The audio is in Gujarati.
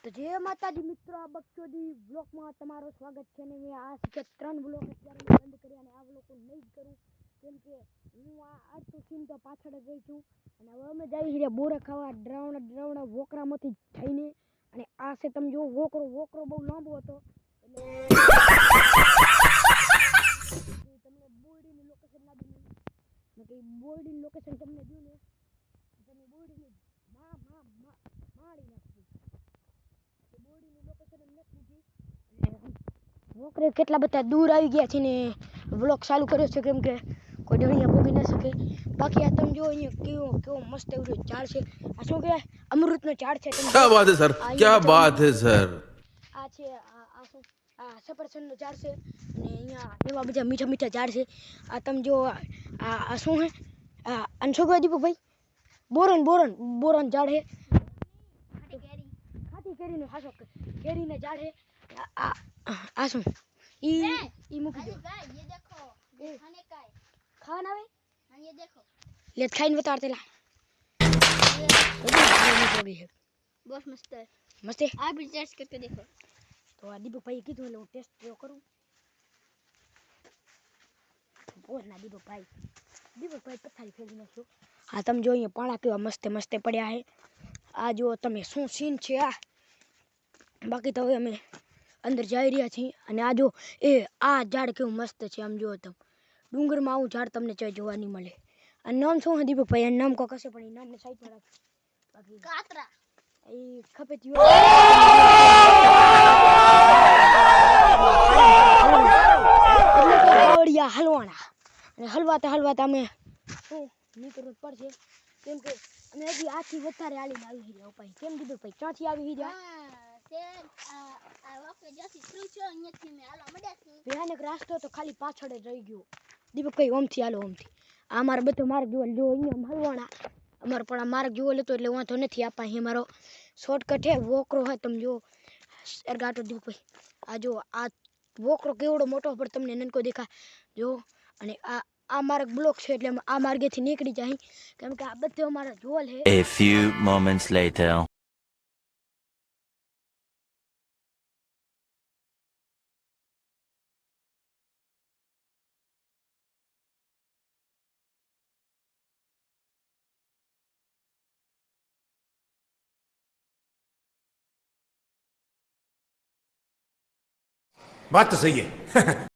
તો જય માતાજી મિત્રો, આ બક્ષોદી બ્લોકમાં તમારું સ્વાગત છે. ને મેં આ કે 3 બ્લોક અત્યારે બંધ કર્યા અને આ બ્લોકો નહીં જ કરું, કેમ કે હું આ આટલું સીન તો પાછળ જ રહી છું. અને હવે અમે જઈ રહ્યા બોરા ખાવા ડ્રાવણા વોકરામાંથી થઈને. અને આ છે તમે જો વોકરો બહુ લાંબો હતો એટલે તમને બોરડીની લોકેશન ના દીધી ને કે બોરડીની લોકેશન તમને દઉં ને તમે બોરડીની માળી નાખી બોરડીની લોકેશન એમ નથી દીધી. વોકરે કેટલા બધા દૂર આવી ગયા છે ને વ્લોગ ચાલુ કર્યો છે, કેમ કે કોઈ અહીંયા ભોગી ન શકે. બાકી આ તમે જો અહીંયા કેવો મસ્ત એવો ઝાડ છે. આ શું કહેવાય, અમૃતનો ઝાડ છે. क्या बात है सर, क्या बात है सર. આ છે આ શું આ સફરજનનું ઝાડ છે અને અહીંયા એવા બધા મીઠા મીઠા ઝાડ છે. આ તમે જો આ શું હે આ શું કહેવાય દીપકભાઈ, બોરન ઝાડ છે. ખાટી કેરીનું હાસો કેરીના ઝાડ છે. આ શું ઈ મૂકી દો. ये देखो ये खाने का है। ખાવાના આવે हाँ ये देखो લે ખાઈને બતાડ તેલા बहुत मस्त है। મસ્ત आप भी टेस्ट करके देखो। તો આ દીપકભાઈએ કીધું એટલે હું ટેસ્ટ કરું. બોલ ના દીપકભાઈ પથારી ફેરવી નાખ્યો. હા તમે જો અહીંયા પાણા કેવા મસ્તે પડ્યા છે. આ જો તમે શું સીન છે આ. બાકી તો હવે અમે અંદર જઈ રહ્યા છીએ. અને આ જો આ ઝાડ કેવું મસ્ત છે. આમ જુઓ તમે ડુંગરમાં આવું ઝાડ તમને જોવા નહીં મળે. આ નામ શું છે દીપકભાઈ? આ નામ કોક હશે પણ એ નામને સાઈડમાં રાખો. બાકી कातरा એ ખપેતી હલવાના અને હલવાતા અમે શું નીકળવું પડશે, કેમ કે અમે હજી આથી વધારે હાલીને આવી ગયા ઉપાય. કેમ દીપકભાઈ ક્યાંથી આવી ગયા? से वक्त जैसी शुरू छो અહીંયા થી મે હાલો મડ્યા છે. ભયાનક રાસ્તો તો ખાલી પાછળ જ રહી ગયો. દીપકભાઈ ઓમથી હાલો ઓમથી. આ મારો બધો માર્ગ જો અહીંયા હલવાના અમારો પણ આ માર્ગ જોવો લેતો એટલે વાંધો નથી. આપા અહીં મારો શોર્ટકટ હે વોકરો હે. તમે જો સરગાટો દીપકભાઈ આ જો આ વોકરો કેવડો મોટો પણ તમને નનકો દેખા જો. અને આ માર્ગ બ્લોક છે એટલે આ માર્ગેથી નીકળી જાય, કેમ કે આ બધો અમારો જોલ હે. A few moments later. बात तो सही है.